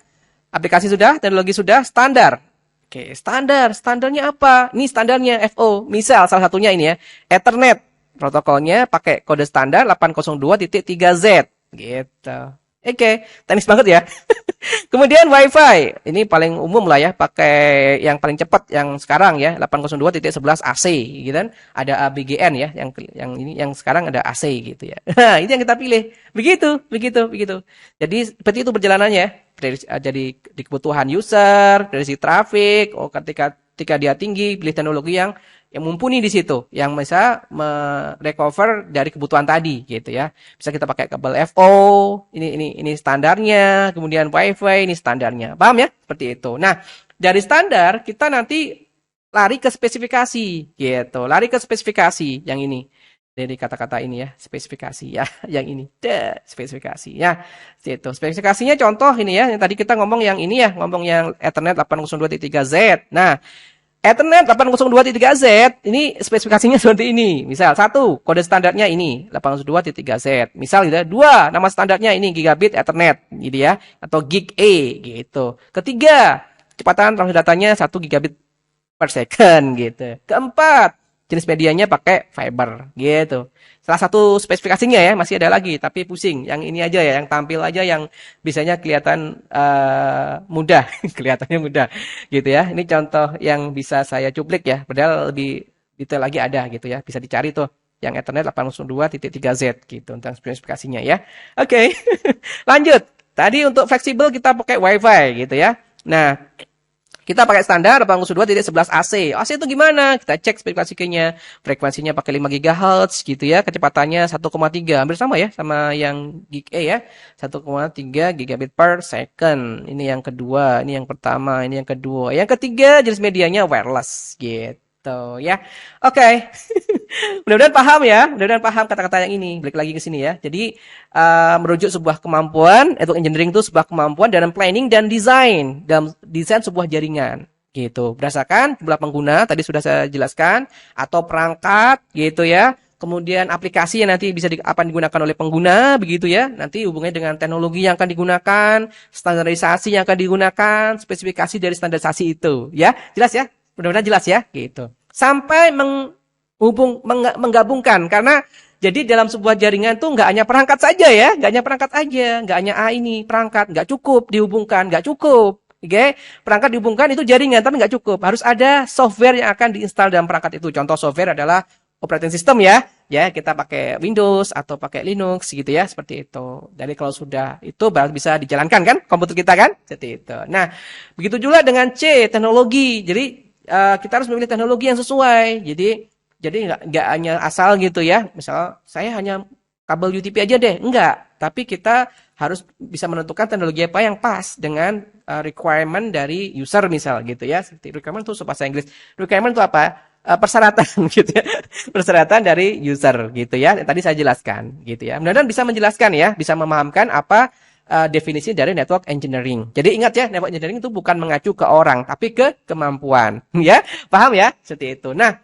Aplikasi sudah, teknologi sudah, standar. Oke, standarnya apa? Ini standarnya FO. Misal salah satunya ini ya, Ethernet. Protokolnya pakai kode standar 802.3Z gitu. Oke, teknis banget ya. Kemudian WiFi. Ini paling umum lah ya, pakai yang paling cepat yang sekarang ya, 802.11 AC gitu kan. Ada ABGN ya, yang sekarang ada AC gitu ya. Nah, itu yang kita pilih. Begitu. Jadi seperti itu perjalanannya. Jadi di kebutuhan user, dari si traffic, ketika dia tinggi, pilih teknologi yang mumpuni di situ, yang bisa merecover dari kebutuhan tadi gitu ya. Bisa kita pakai kabel FO, ini standarnya, kemudian WiFi ini standarnya. Paham ya? Seperti itu. Nah, dari standar kita nanti lari ke spesifikasi gitu. Lari ke spesifikasi yang ini. Dari kata-kata ini ya, spesifikasi ya, yang ini. Spesifikasi ya. Itu. Spesifikasinya contoh ini ya, yang tadi kita ngomong yang ini ya, ngomong yang Ethernet 802.3Z. Nah, Ethernet 802.3Z, ini spesifikasinya seperti ini. Misal, satu, kode standarnya ini, 802.3Z. Misal gitu ya, dua, nama standarnya ini gigabit Ethernet, gitu ya. Atau gig E, gitu. Ketiga, kecepatan transfer datanya 1 gigabit per second, gitu. Keempat, jenis medianya pakai fiber, gitu. Salah satu spesifikasinya ya, masih ada lagi, tapi pusing. Yang ini aja ya, yang tampil aja yang biasanya kelihatan mudah, kelihatannya mudah, gitu ya. Ini contoh yang bisa saya cuplik ya, padahal lebih detail lagi ada gitu ya, bisa dicari tuh. Yang Ethernet 802.3Z gitu tentang spesifikasinya ya. Oke, lanjut. Tadi untuk fleksibel kita pakai WiFi gitu ya. Nah, kita pakai standar 802.11 AC. AC itu gimana? Kita cek spesifikasinya. Frekuensinya pakai 5 GHz gitu ya. Kecepatannya 1,3. Hampir sama ya sama yang gig E ya. 1,3 gigabit per second. Ini yang kedua. Ini yang pertama. Ini yang kedua. Yang ketiga jenis medianya wireless gitu ya. Oke. Mudah-mudahan paham ya. Mudah-mudahan paham kata-kata yang ini. Balik lagi ke sini ya. Jadi merujuk sebuah kemampuan, network engineering itu sebuah kemampuan dalam planning dan desain, dalam desain sebuah jaringan gitu. Berdasarkan jumlah pengguna tadi sudah saya jelaskan atau perangkat gitu ya. Kemudian aplikasi yang nanti bisa akan digunakan oleh pengguna begitu ya. Nanti hubungannya dengan teknologi yang akan digunakan, standarisasi yang akan digunakan, spesifikasi dari standarisasi itu ya. Jelas ya? Mudah-mudahan jelas ya gitu. Sampai menggabungkan karena jadi dalam sebuah jaringan tuh nggak hanya perangkat saja ya, nggak hanya perangkat aja, nggak hanya ini perangkat, nggak cukup dihubungkan, nggak cukup, oke? Perangkat dihubungkan itu jaringan, tapi nggak cukup, harus ada software yang akan diinstal dalam perangkat itu. Contoh software adalah operating system ya kita pakai Windows atau pakai Linux gitu ya, seperti itu. Jadi kalau sudah itu baru bisa dijalankan kan komputer kita kan, seperti itu. Nah, begitu juga dengan C teknologi. Jadi kita harus memilih teknologi yang sesuai. Jadi nggak hanya asal gitu ya. Misal saya hanya kabel UTP aja deh. Enggak. Tapi kita harus bisa menentukan teknologi apa yang pas dengan requirement dari user misal gitu ya. Seperti requirement itu bahasa Inggris. Requirement itu apa? persyaratan gitu ya. Persyaratan dari user gitu ya. Yang tadi saya jelaskan gitu ya. Mudah-mudahan bisa menjelaskan ya, bisa memahamkan apa definisi dari network engineering. Jadi ingat ya, network engineering itu bukan mengacu ke orang, tapi ke kemampuan ya. Paham ya? Seperti itu. Nah,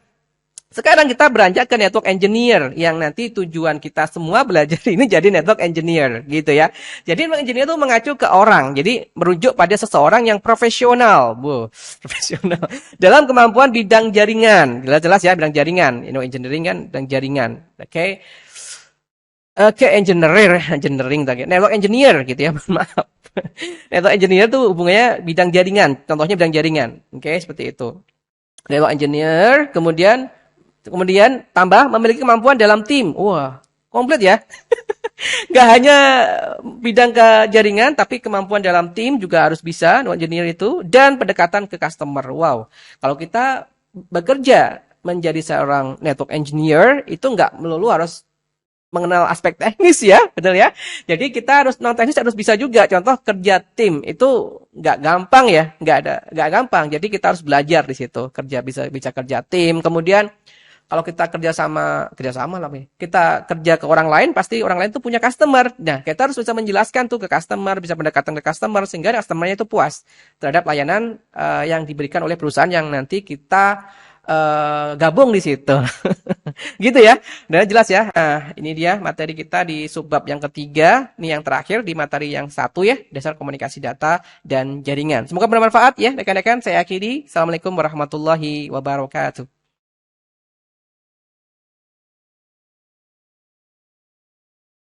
sekarang kita beranjak ke network engineer yang nanti tujuan kita semua belajar ini jadi network engineer gitu ya. Jadi network engineer itu mengacu ke orang. Jadi merujuk pada seseorang yang profesional, Bu. Profesional dalam kemampuan bidang jaringan. Jelas-jelas ya bidang jaringan. Engineering kan bidang jaringan. Oke. Oke, engineering tadi. Network engineer gitu ya. Maaf. Network engineer itu hubungannya bidang jaringan. Contohnya bidang jaringan. Oke, seperti itu. Network engineer, kemudian tambah memiliki kemampuan dalam tim. Wah, komplit ya. Gak hanya bidang ke jaringan, tapi kemampuan dalam tim juga harus bisa, network engineer itu. Dan pendekatan ke customer. Wow, kalau kita bekerja menjadi seorang network engineer, itu nggak melulu harus mengenal aspek teknis ya, betul ya. Jadi kita harus non teknis harus bisa juga. Contoh kerja tim itu nggak gampang ya, nggak gampang. Jadi kita harus belajar di situ. Bisa kerja tim. Kemudian kalau kita kerjasama lah, kita kerja ke orang lain, pasti orang lain tuh punya customer. Nah, kita harus bisa menjelaskan tuh ke customer, bisa pendekatan ke customer sehingga customernya itu puas terhadap layanan yang diberikan oleh perusahaan yang nanti kita gabung di situ. Gitu ya. Udah jelas ya. Nah, ini dia materi kita di subbab yang ketiga. Ini yang terakhir di materi yang satu ya. Dasar komunikasi data dan jaringan. Semoga bermanfaat ya rekan-rekan. Saya akhiri. Assalamualaikum warahmatullahi wabarakatuh.